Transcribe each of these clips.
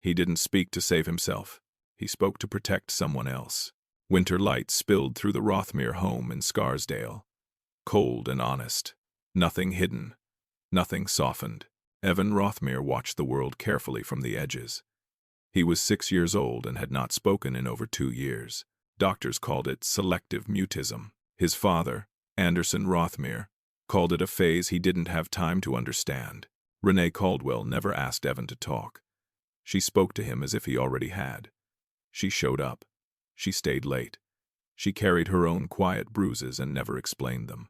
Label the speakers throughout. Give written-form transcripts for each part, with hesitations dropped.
Speaker 1: He didn't speak to save himself. He spoke to protect someone else. Winter light spilled through the Rothmere home in Scarsdale. Cold and honest. Nothing hidden. Nothing softened. Evan Rothmere watched the world carefully from the edges. He was 6 years old and had not spoken in over 2 years. Doctors called it selective mutism. His father, Anderson Rothmere, called it a phase he didn't have time to understand. Renee Caldwell never asked Evan to talk. She spoke to him as if he already had. She showed up. She stayed late. She carried her own quiet bruises and never explained them.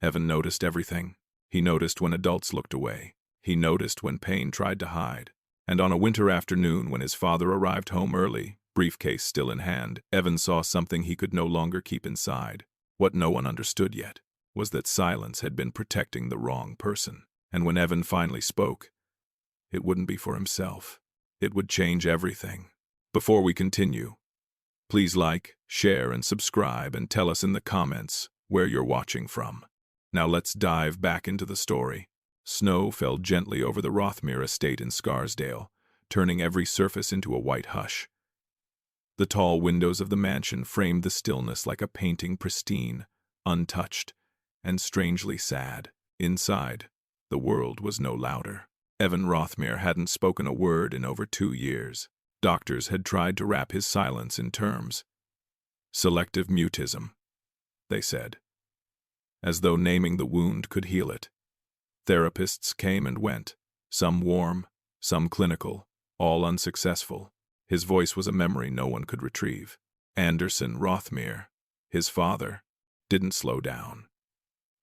Speaker 1: Evan noticed everything. He noticed when adults looked away. He noticed when pain tried to hide. And on a winter afternoon when his father arrived home early, briefcase still in hand, Evan saw something he could no longer keep inside. What no one understood yet was that silence had been protecting the wrong person. And when Evan finally spoke, it wouldn't be for himself. It would change everything. Before we continue, please like, share, and subscribe, and tell us in the comments where you're watching from. Now let's dive back into the story. Snow fell gently over the Rothmere estate in Scarsdale, turning every surface into a white hush. The tall windows of the mansion framed the stillness like a painting, pristine, untouched, and strangely sad. Inside, the world was no louder. Evan Rothmere hadn't spoken a word in over 2 years. Doctors had tried to wrap his silence in terms. Selective mutism, they said, as though naming the wound could heal it. Therapists came and went, some warm, some clinical, all unsuccessful. His voice was a memory no one could retrieve. Anderson Rothmere, his father, didn't slow down.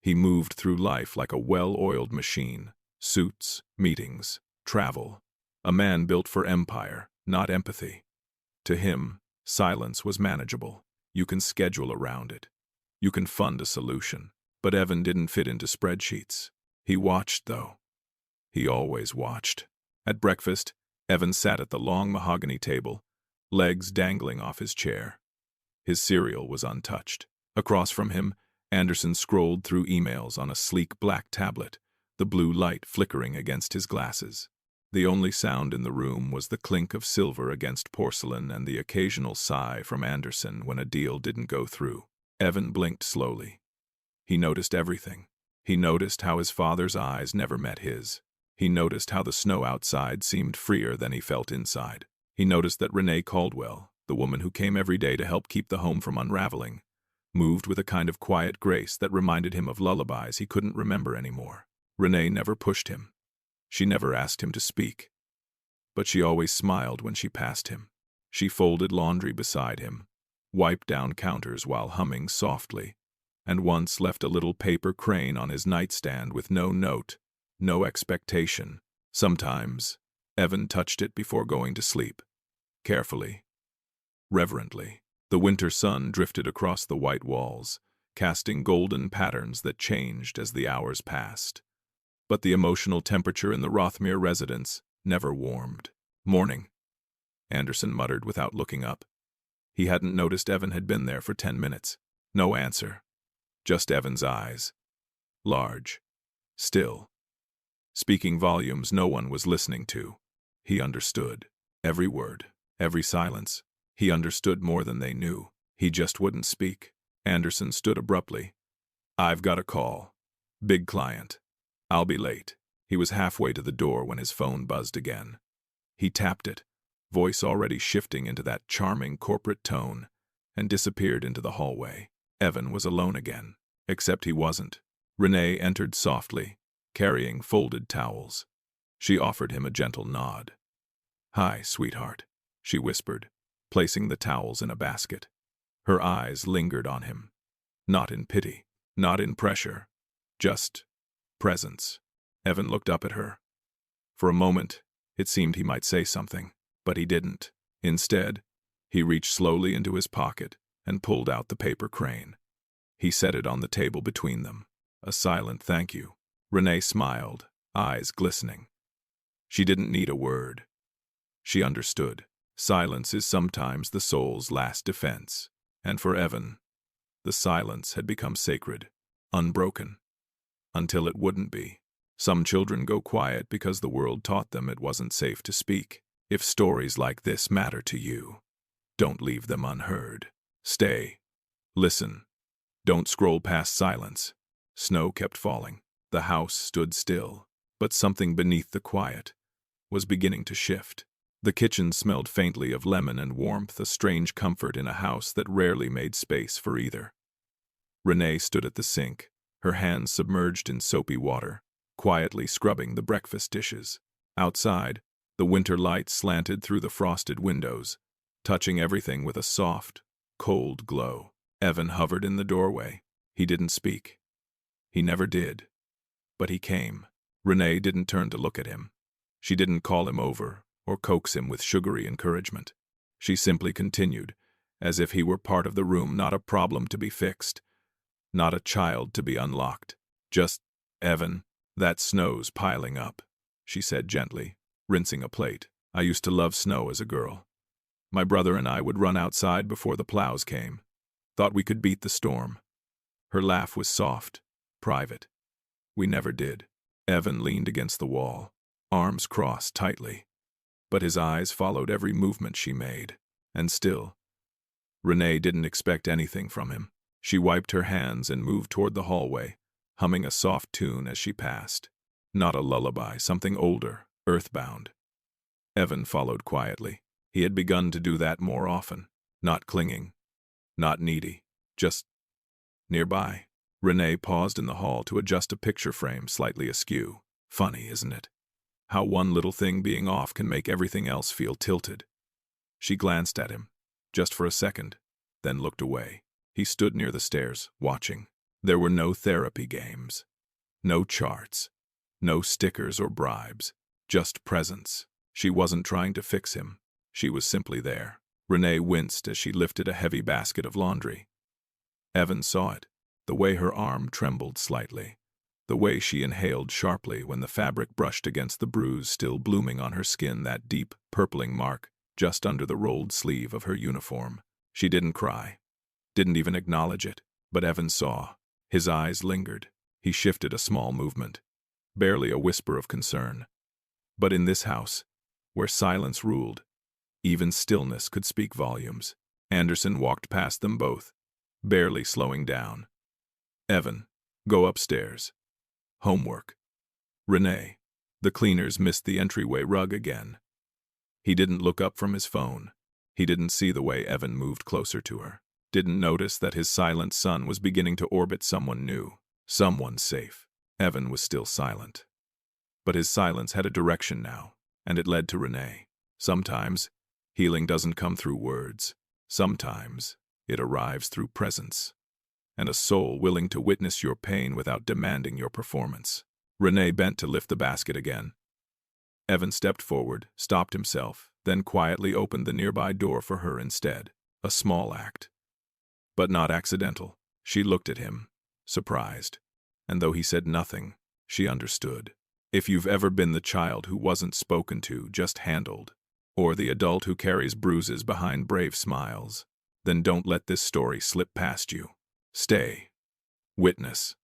Speaker 1: He moved through life like a well-oiled machine. Suits, meetings, travel. A man built for empire, not empathy. To him, silence was manageable. You can schedule around it. You can fund a solution. But Evan didn't fit into spreadsheets. He watched, though. He always watched. At breakfast, Evan sat at the long mahogany table, legs dangling off his chair. His cereal was untouched. Across from him, Anderson scrolled through emails on a sleek black tablet, the blue light flickering against his glasses. The only sound in the room was the clink of silver against porcelain and the occasional sigh from Anderson when a deal didn't go through. Evan blinked slowly. He noticed everything. He noticed how his father's eyes never met his. He noticed how the snow outside seemed freer than he felt inside. He noticed that Renee Caldwell, the woman who came every day to help keep the home from unraveling, moved with a kind of quiet grace that reminded him of lullabies he couldn't remember anymore. Renee never pushed him. She never asked him to speak. But she always smiled when she passed him. She folded laundry beside him, wiped down counters while humming softly, and once left a little paper crane on his nightstand with no note, no expectation. Sometimes, Evan touched it before going to sleep. Carefully, reverently. The winter sun drifted across the white walls, casting golden patterns that changed as the hours passed. But the emotional temperature in the Rothmere residence never warmed. "Morning," Anderson muttered without looking up. He hadn't noticed Evan had been there for 10 minutes. No answer. Just Evan's eyes. Large. Still. Speaking volumes no one was listening to. He understood. Every word. Every silence. He understood more than they knew. He just wouldn't speak. Anderson stood abruptly. "I've got a call. Big client. I'll be late." He was halfway to the door when his phone buzzed again. He tapped it, voice already shifting into that charming corporate tone, and disappeared into the hallway. Evan was alone again, except he wasn't. Renee entered softly, carrying folded towels. She offered him a gentle nod. "Hi, sweetheart," she whispered, placing the towels in a basket. Her eyes lingered on him. Not in pity, not in pressure, just presence. Evan looked up at her. For a moment, it seemed he might say something, but he didn't. Instead, he reached slowly into his pocket and pulled out the paper crane. He set it on the table between them. A silent thank you. Renee smiled, eyes glistening. She didn't need a word. She understood. Silence is sometimes the soul's last defense. And for Evan, the silence had become sacred, unbroken. Until it wouldn't be. Some children go quiet because the world taught them it wasn't safe to speak. If stories like this matter to you, don't leave them unheard. Stay. Listen. Don't scroll past silence. Snow kept falling. The house stood still, but something beneath the quiet was beginning to shift. The kitchen smelled faintly of lemon and warmth, a strange comfort in a house that rarely made space for either. Renee stood at the sink, her hands submerged in soapy water, quietly scrubbing the breakfast dishes. Outside, the winter light slanted through the frosted windows, touching everything with a soft, cold glow. Evan hovered in the doorway. He didn't speak. He never did. But he came. Renee didn't turn to look at him. She didn't call him over or coax him with sugary encouragement. She simply continued, as if he were part of the room, not a problem to be fixed, not a child to be unlocked. Just, Evan, that snow's piling up, she said gently, rinsing a plate. I used to love snow as a girl. My brother and I would run outside before the plows came. Thought we could beat the storm. Her laugh was soft, private. We never did. Evan leaned against the wall, arms crossed tightly, but his eyes followed every movement she made. And still, Renee didn't expect anything from him. She wiped her hands and moved toward the hallway, humming a soft tune as she passed. Not a lullaby, something older, earthbound. Evan followed quietly. He had begun to do that more often. Not clinging, not needy, just nearby. Renee paused in the hall to adjust a picture frame slightly askew. Funny, isn't it? How one little thing being off can make everything else feel tilted. She glanced at him, just for a second, then looked away. He stood near the stairs, watching. There were no therapy games, no charts, no stickers or bribes, just presence. She wasn't trying to fix him. She was simply there. Renee winced as she lifted a heavy basket of laundry. Evan saw it, the way her arm trembled slightly, the way she inhaled sharply when the fabric brushed against the bruise still blooming on her skin, that deep, purpling mark just under the rolled sleeve of her uniform. She didn't cry, didn't even acknowledge it, but Evan saw. His eyes lingered. He shifted a small movement, barely a whisper of concern. But in this house, where silence ruled, even stillness could speak volumes. Anderson walked past them both, barely slowing down. Evan, go upstairs. Homework. Renee. The cleaners missed the entryway rug again. He didn't look up from his phone. He didn't see the way Evan moved closer to her. Didn't notice that his silent son was beginning to orbit someone new, someone safe. Evan was still silent. But his silence had a direction now, and it led to Renee. Sometimes, healing doesn't come through words. Sometimes, it arrives through presence. And a soul willing to witness your pain without demanding your performance. Renee bent to lift the basket again. Evan stepped forward, stopped himself, then quietly opened the nearby door for her instead. A small act. But not accidental. She looked at him, surprised. And though he said nothing, she understood. If you've ever been the child who wasn't spoken to, just handled, or the adult who carries bruises behind brave smiles, then don't let this story slip past you. Stay. Witness.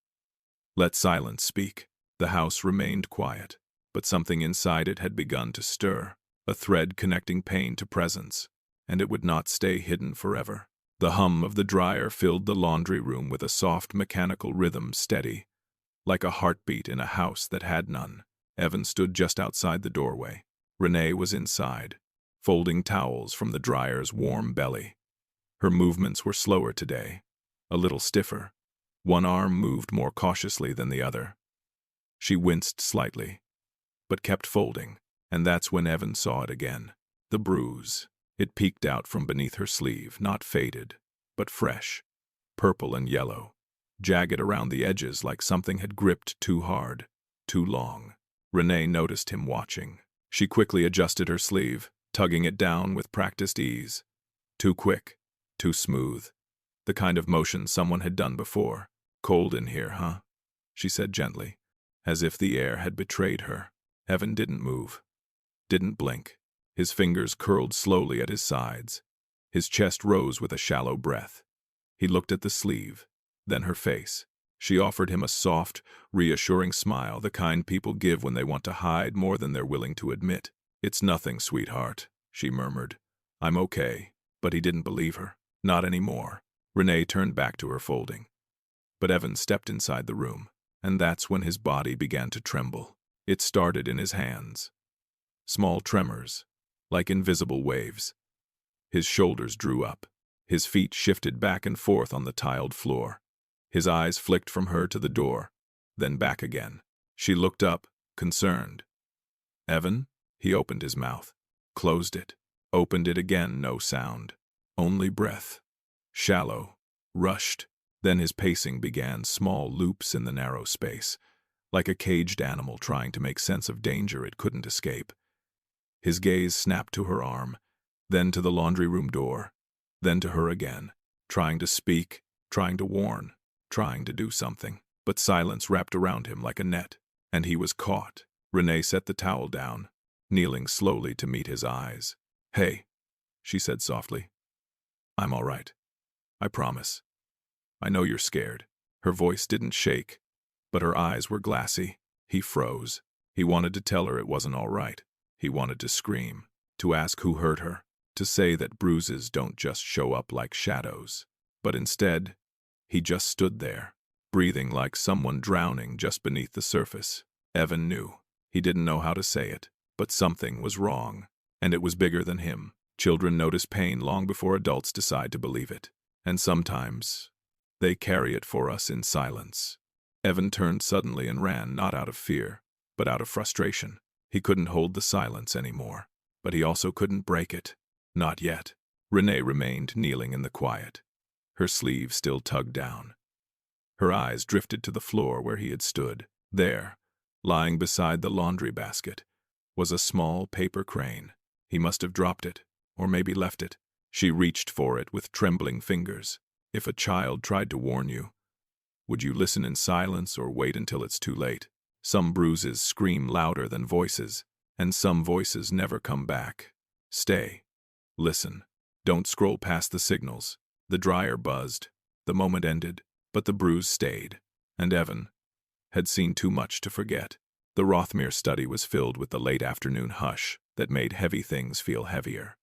Speaker 1: Let silence speak. The house remained quiet, but something inside it had begun to stir, a thread connecting pain to presence, and it would not stay hidden forever. The hum of the dryer filled the laundry room with a soft mechanical rhythm, steady, like a heartbeat in a house that had none. Evan stood just outside the doorway. Renee was inside, folding towels from the dryer's warm belly. Her movements were slower today, a little stiffer. One arm moved more cautiously than the other. She winced slightly, but kept folding, and that's when Evan saw it again. The bruise. It peeked out from beneath her sleeve, not faded, but fresh, purple and yellow, jagged around the edges like something had gripped too hard, too long. Renee noticed him watching. She quickly adjusted her sleeve, tugging it down with practiced ease. Too quick, too smooth. The kind of motion someone had done before. Cold in here, huh? She said gently, as if the air had betrayed her. Evan didn't move, didn't blink. His fingers curled slowly at his sides. His chest rose with a shallow breath. He looked at the sleeve, then her face. She offered him a soft, reassuring smile, the kind people give when they want to hide more than they're willing to admit. "It's nothing, sweetheart," she murmured. "I'm okay." But he didn't believe her. Not anymore. Renee turned back to her folding. But Evan stepped inside the room, and that's when his body began to tremble. It started in his hands. Small tremors, like invisible waves. His shoulders drew up. His feet shifted back and forth on the tiled floor. His eyes flicked from her to the door, then back again. She looked up, concerned. "Evan?" He opened his mouth, closed it, opened it again, no sound. Only breath. Shallow, rushed. Then his pacing began, small loops in the narrow space, like a caged animal trying to make sense of danger it couldn't escape. His gaze snapped to her arm, then to the laundry room door, then to her again, trying to speak, trying to warn, trying to do something. But silence wrapped around him like a net, and he was caught. Renee set the towel down, kneeling slowly to meet his eyes. "Hey," she said softly. "I'm all right. I promise. I know you're scared." Her voice didn't shake, but her eyes were glassy. He froze. He wanted to tell her it wasn't all right. He wanted to scream, to ask who hurt her, to say that bruises don't just show up like shadows. But instead, he just stood there, breathing like someone drowning just beneath the surface. Evan knew. He didn't know how to say it, but something was wrong, and it was bigger than him. Children notice pain long before adults decide to believe it, and sometimes they carry it for us in silence. Evan turned suddenly and ran, not out of fear, but out of frustration. He couldn't hold the silence anymore, but he also couldn't break it. Not yet. Renee remained kneeling in the quiet, her sleeve still tugged down. Her eyes drifted to the floor where he had stood. There, lying beside the laundry basket, was a small paper crane. He must have dropped it, or maybe left it. She reached for it with trembling fingers. If a child tried to warn you, would you listen in silence or wait until it's too late? Some bruises scream louder than voices, and some voices never come back. Stay. Listen. Don't scroll past the signals. The dryer buzzed. The moment ended, but the bruise stayed, and Evan had seen too much to forget. The Rothmere study was filled with the late afternoon hush that made heavy things feel heavier.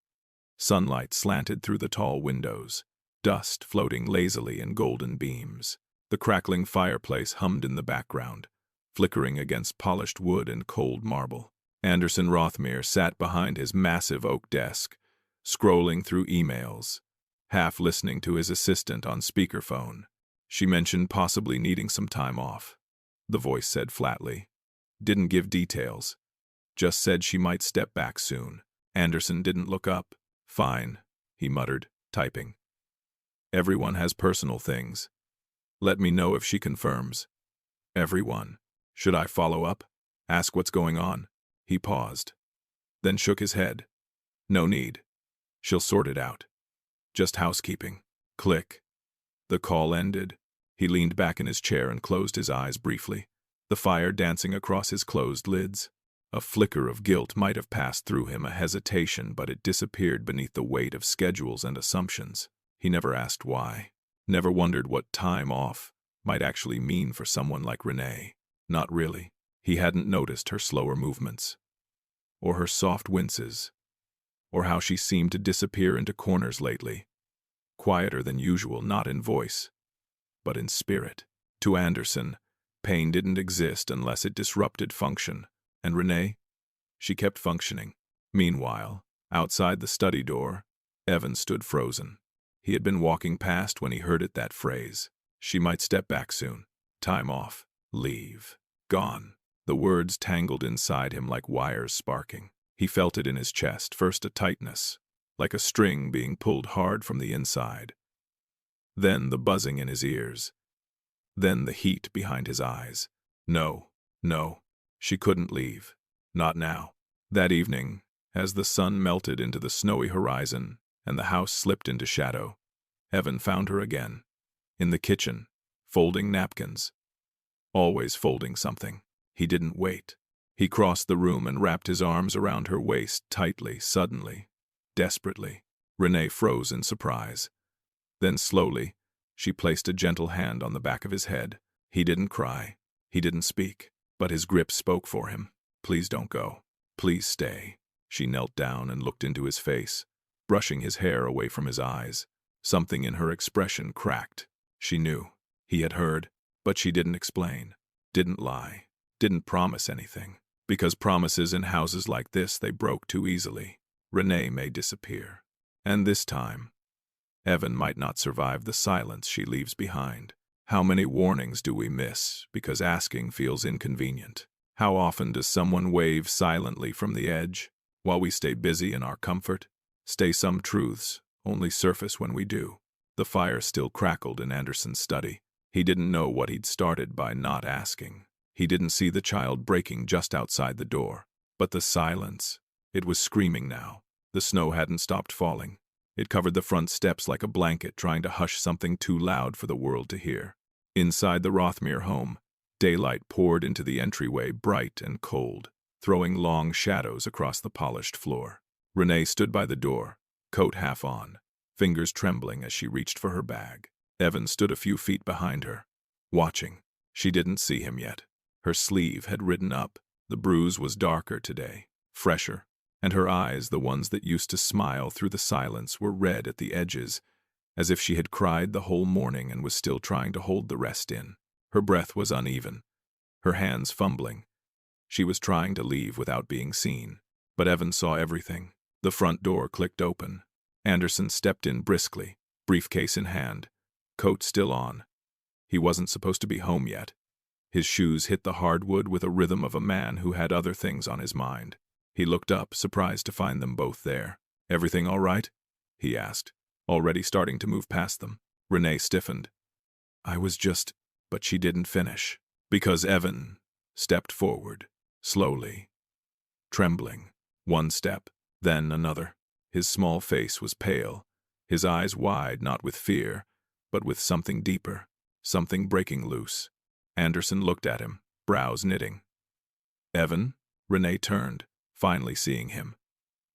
Speaker 1: Sunlight slanted through the tall windows, dust floating lazily in golden beams. The crackling fireplace hummed in the background, flickering against polished wood and cold marble. Anderson Rothmere sat behind his massive oak desk, scrolling through emails, half listening to his assistant on speakerphone. She mentioned possibly needing some time off. The voice said flatly. Didn't give details. Just said she might step back soon. Anderson didn't look up. "Fine," he muttered, typing. "Everyone has personal things. Let me know if she confirms." "Everyone. Should I follow up? Ask what's going on?" He paused, then shook his head. "No need. She'll sort it out. Just housekeeping." Click. The call ended. He leaned back in his chair and closed his eyes briefly, the fire dancing across his closed lids. A flicker of guilt might have passed through him, a hesitation, but it disappeared beneath the weight of schedules and assumptions. He never asked why, never wondered what time off might actually mean for someone like Renee. Not really. He hadn't noticed her slower movements, or her soft winces, or how she seemed to disappear into corners lately. Quieter than usual, not in voice, but in spirit. To Anderson, pain didn't exist unless it disrupted function. And Renee? She kept functioning. Meanwhile, outside the study door, Evan stood frozen. He had been walking past when he heard it, that phrase. She might step back soon. Time off. Leave. Gone. The words tangled inside him like wires sparking. He felt it in his chest, first a tightness, like a string being pulled hard from the inside. Then the buzzing in his ears. Then the heat behind his eyes. No. She couldn't leave. Not now. That evening, as the sun melted into the snowy horizon and the house slipped into shadow, Evan found her again, in the kitchen, folding napkins. Always folding something. He didn't wait. He crossed the room and wrapped his arms around her waist tightly, suddenly, desperately. Renee froze in surprise. Then slowly, she placed a gentle hand on the back of his head. He didn't cry. He didn't speak. But his grip spoke for him. "Please don't go. Please stay." She knelt down and looked into his face, brushing his hair away from his eyes. Something in her expression cracked. She knew. He had heard, but she didn't explain, didn't lie, didn't promise anything. Because promises in houses like this, they broke too easily. Renee may disappear. And this time, Evan might not survive the silence she leaves behind. How many warnings do we miss because asking feels inconvenient? How often does someone wave silently from the edge while we stay busy in our comfort? Some truths only surface when we do. The fire still crackled in Anderson's study. He didn't know what he'd started by not asking. He didn't see the child breaking just outside the door. But the silence, it was screaming now. The snow hadn't stopped falling. It covered the front steps like a blanket, trying to hush something too loud for the world to hear. Inside the Rothmere home, daylight poured into the entryway, bright and cold, throwing long shadows across the polished floor. Renee stood by the door, coat half on, fingers trembling as she reached for her bag. Evan stood a few feet behind her, watching. She didn't see him yet. Her sleeve had ridden up. The bruise was darker today, fresher, and her eyes, the ones that used to smile through the silence, were red at the edges, as if she had cried the whole morning and was still trying to hold the rest in. Her breath was uneven, her hands fumbling. She was trying to leave without being seen, but Evan saw everything. The front door clicked open. Anderson stepped in briskly, briefcase in hand, coat still on. He wasn't supposed to be home yet. His shoes hit the hardwood with a rhythm of a man who had other things on his mind. He looked up, surprised to find them both there. "Everything all right?" he asked, already starting to move past them. Renee stiffened. "I was just—" But she didn't finish, because Evan stepped forward, slowly, trembling. One step, then another. His small face was pale, his eyes wide, not with fear, but with something deeper, something breaking loose. Anderson looked at him, brows knitting. "Evan?" Renee turned, finally seeing him.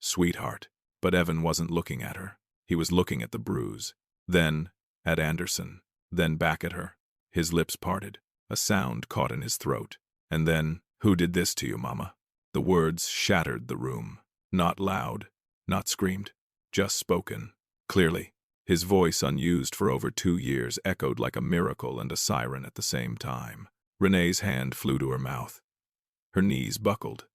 Speaker 1: "Sweetheart." But Evan wasn't looking at her. He was looking at the bruise, then at Anderson, then back at her. His lips parted. A sound caught in his throat. And then, "Who did this to you, Mama?" The words shattered the room. Not loud, not screamed, just spoken, clearly. His voice, unused for over 2 years, echoed like a miracle and a siren at the same time. Renee's hand flew to her mouth. Her knees buckled.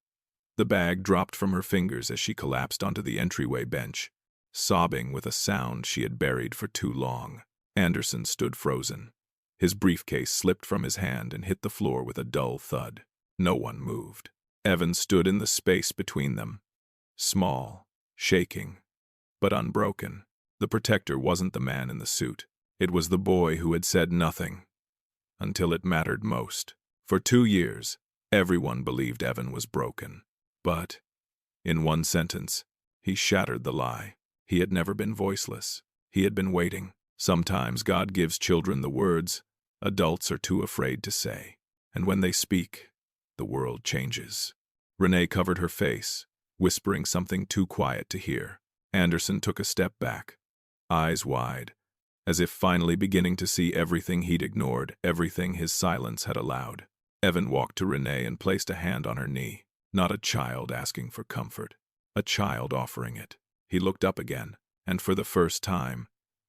Speaker 1: The bag dropped from her fingers as she collapsed onto the entryway bench, sobbing with a sound she had buried for too long. Anderson stood frozen. His briefcase slipped from his hand and hit the floor with a dull thud. No one moved. Evan stood in the space between them, small, shaking, but unbroken. The protector wasn't the man in the suit. It was the boy who had said nothing until it mattered most. For 2 years, everyone believed Evan was broken. But, in one sentence, he shattered the lie. He had never been voiceless. He had been waiting. Sometimes God gives children the words adults are too afraid to say. And when they speak, the world changes. Renee covered her face, whispering something too quiet to hear. Anderson took a step back, eyes wide, as if finally beginning to see everything he'd ignored, everything his silence had allowed. Evan walked to Renee and placed a hand on her knee. Not a child asking for comfort, a child offering it. He looked up again, and for the first time,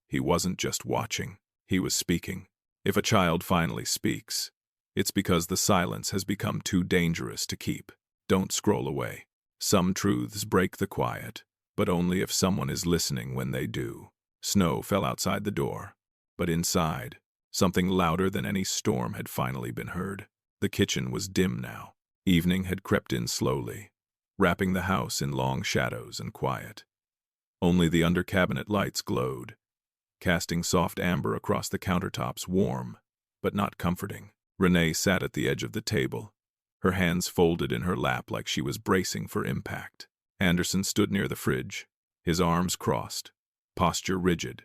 Speaker 1: he wasn't just watching, he was speaking. If a child finally speaks, it's because the silence has become too dangerous to keep. Don't scroll away. Some truths break the quiet, but only if someone is listening when they do. Snow fell outside the door, but inside, something louder than any storm had finally been heard. The kitchen was dim now. Evening had crept in slowly, wrapping the house in long shadows and quiet. Only the under-cabinet lights glowed, casting soft amber across the countertops, warm, but not comforting. Renee sat at the edge of the table, her hands folded in her lap like she was bracing for impact. Anderson stood near the fridge, his arms crossed, posture rigid.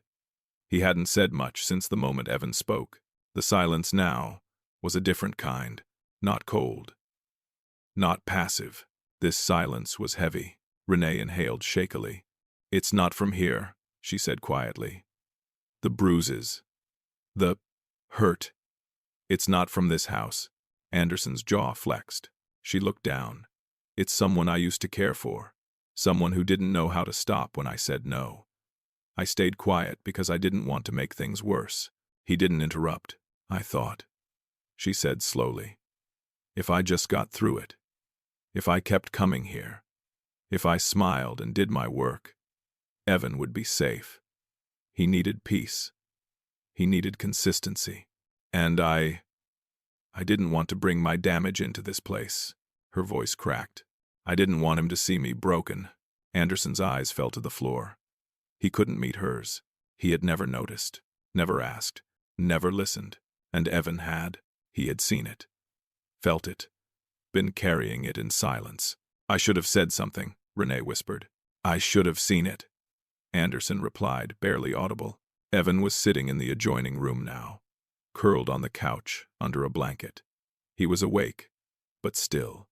Speaker 1: He hadn't said much since the moment Evan spoke. The silence now was a different kind, not cold, not passive. This silence was heavy. Renee inhaled shakily. "It's not from here," she said quietly. "The bruises, the hurt. It's not from this house." Anderson's jaw flexed. She looked down. "It's someone I used to care for. Someone who didn't know how to stop when I said no. I stayed quiet because I didn't want to make things worse. He didn't interrupt, I thought. She said slowly, "If I just got through it. If I kept coming here. If I smiled and did my work. Evan would be safe. He needed peace. He needed consistency. And I didn't want to bring my damage into this place." Her voice cracked. "I didn't want him to see me broken." Anderson's eyes fell to the floor. He couldn't meet hers. He had never noticed, never asked, never listened. And Evan had. He had seen it. Felt it. Been carrying it in silence. "I should have said something," Renee whispered. "I should have seen it." Anderson replied, barely audible. Evan was sitting in the adjoining room now, curled on the couch under a blanket. He was awake, but still,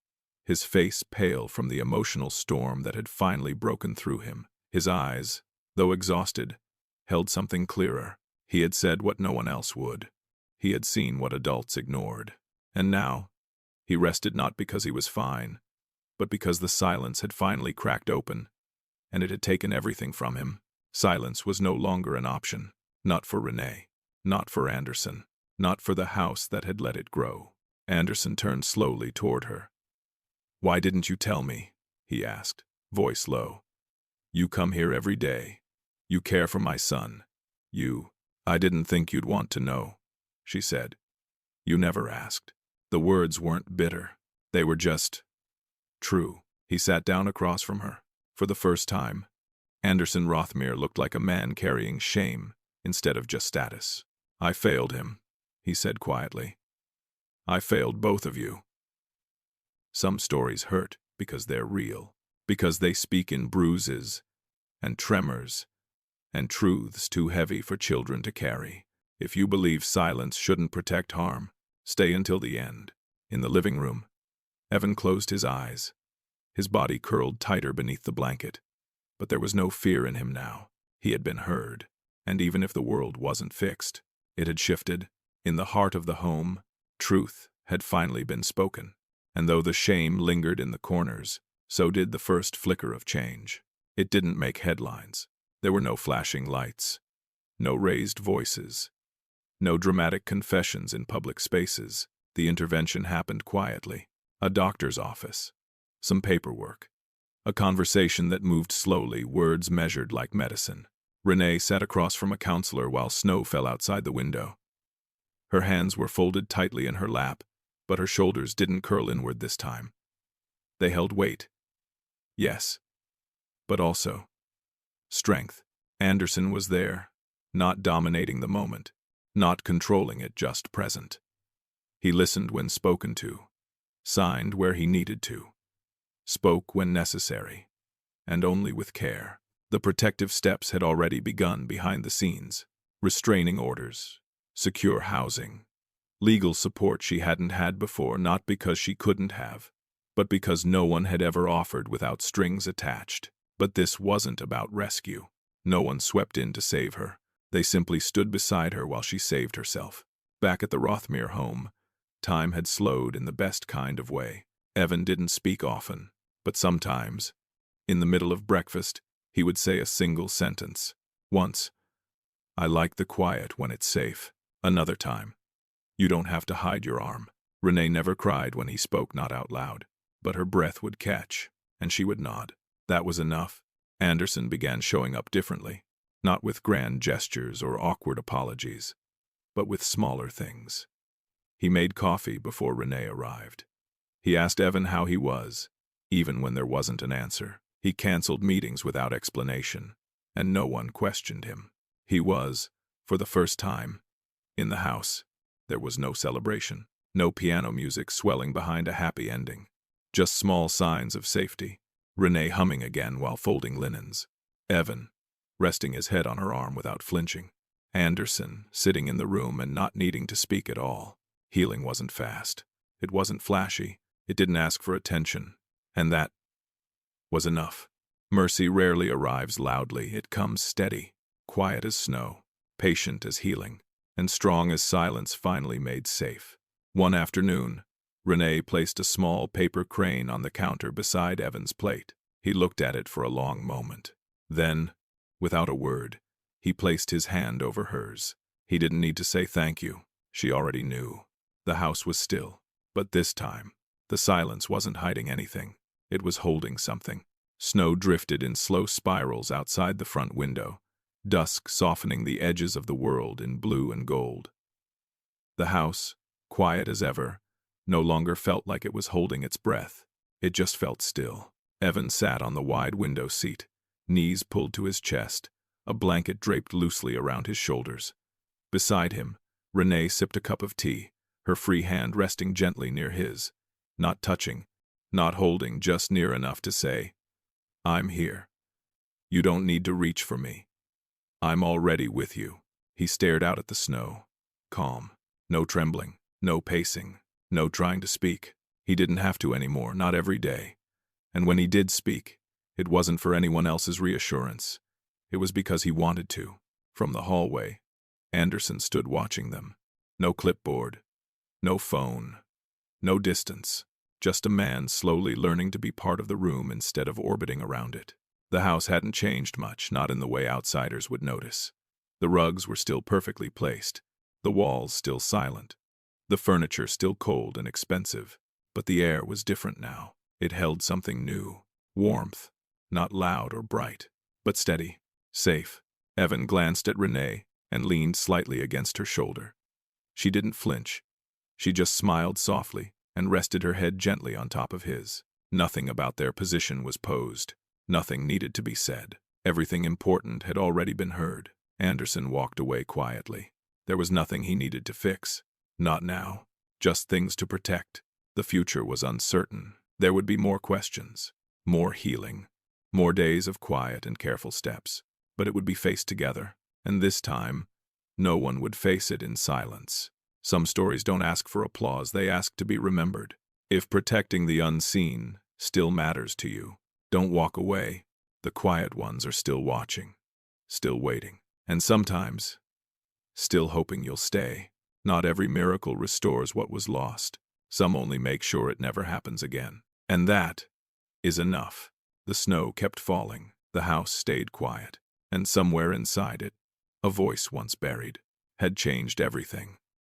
Speaker 1: his face pale from the emotional storm that had finally broken through him. His eyes, though exhausted, held something clearer. He had said what no one else would. He had seen what adults ignored. And now, he rested not because he was fine, but because the silence had finally cracked open, and it had taken everything from him. Silence was no longer an option. Not for Renee. Not for Anderson. Not for the house that had let it grow. Anderson turned slowly toward her. "Why didn't you tell me?" he asked, voice low. "You come here every day. You care for my son. I didn't think you'd want to know," she said. "You never asked." The words weren't bitter. They were just true. He sat down across from her. For the first time, Anderson Rothmere looked like a man carrying shame instead of just status. "I failed him," he said quietly. "I failed both of you." Some stories hurt because they're real, because they speak in bruises and tremors and truths too heavy for children to carry. If you believe silence shouldn't protect harm, stay until the end. In the living room, Evan closed his eyes. His body curled tighter beneath the blanket. But there was no fear in him now. He had been heard. And even if the world wasn't fixed, it had shifted. In the heart of the home, truth had finally been spoken. And though the shame lingered in the corners, so did the first flicker of change. It didn't make headlines. There were no flashing lights, no raised voices, no dramatic confessions in public spaces. The intervention happened quietly. A doctor's office, some paperwork, a conversation that moved slowly, words measured like medicine. Renee sat across from a counselor while snow fell outside the window. Her hands were folded tightly in her lap, but her shoulders didn't curl inward this time. They held weight. Yes, but also strength. Anderson was there, not dominating the moment, not controlling it, just present. He listened when spoken to, signed where he needed to, spoke when necessary, and only with care. The protective steps had already begun behind the scenes. Restraining orders, secure housing, legal support she hadn't had before, not because she couldn't have, but because no one had ever offered without strings attached. But this wasn't about rescue. No one swept in to save her. They simply stood beside her while she saved herself. Back at the Rothmere home, time had slowed in the best kind of way. Evan didn't speak often, but sometimes, in the middle of breakfast, he would say a single sentence. Once, "I like the quiet when it's safe." Another time, "You don't have to hide your arm." Renee never cried when he spoke, not out loud, but her breath would catch, and she would nod. That was enough. Anderson began showing up differently, not with grand gestures or awkward apologies, but with smaller things. He made coffee before Renee arrived. He asked Evan how he was, even when there wasn't an answer. He canceled meetings without explanation, and no one questioned him. He was, for the first time, in the house. There was no celebration, no piano music swelling behind a happy ending, just small signs of safety. Renee humming again while folding linens. Evan, resting his head on her arm without flinching. Anderson, sitting in the room and not needing to speak at all. Healing wasn't fast. It wasn't flashy. It didn't ask for attention. And that was enough. Mercy rarely arrives loudly. It comes steady, quiet as snow, patient as healing, and strong as silence finally made safe. One afternoon, Renee placed a small paper crane on the counter beside Evan's plate. He looked at it for a long moment. Then, without a word, he placed his hand over hers. He didn't need to say thank you. She already knew. The house was still, but this time, the silence wasn't hiding anything. It was holding something. Snow drifted in slow spirals outside the front window, dusk softening the edges of the world in blue and gold. The house, quiet as ever, no longer felt like it was holding its breath. It just felt still. Evan sat on the wide window seat, knees pulled to his chest, a blanket draped loosely around his shoulders. Beside him, Renee sipped a cup of tea, her free hand resting gently near his, not touching, not holding, just near enough to say, "I'm here. You don't need to reach for me. I'm already with you." He stared out at the snow, calm, no trembling, no pacing, no trying to speak. He didn't have to anymore, not every day. And when he did speak, it wasn't for anyone else's reassurance. It was because he wanted to. From the hallway, Anderson stood watching them. No clipboard, no phone, no distance. Just a man slowly learning to be part of the room instead of orbiting around it. The house hadn't changed much, not in the way outsiders would notice. The rugs were still perfectly placed, the walls still silent, the furniture still cold and expensive. But the air was different now. It held something new, warmth, not loud or bright, but steady, safe. Evan glanced at Renee and leaned slightly against her shoulder. She didn't flinch. She just smiled softly and rested her head gently on top of his. Nothing about their position was posed. Nothing needed to be said. Everything important had already been heard. Anderson walked away quietly. There was nothing he needed to fix. Not now. Just things to protect. The future was uncertain. There would be more questions, more healing, more days of quiet and careful steps. But it would be faced together. And this time, no one would face it in silence. Some stories don't ask for applause, they ask to be remembered. If protecting the unseen still matters to you, don't walk away. The quiet ones are still watching, still waiting, and sometimes, still hoping you'll stay. Not every miracle restores what was lost. Some only make sure it never happens again. And that is enough. The snow kept falling, the house stayed quiet, and somewhere inside it, a voice once buried had changed everything.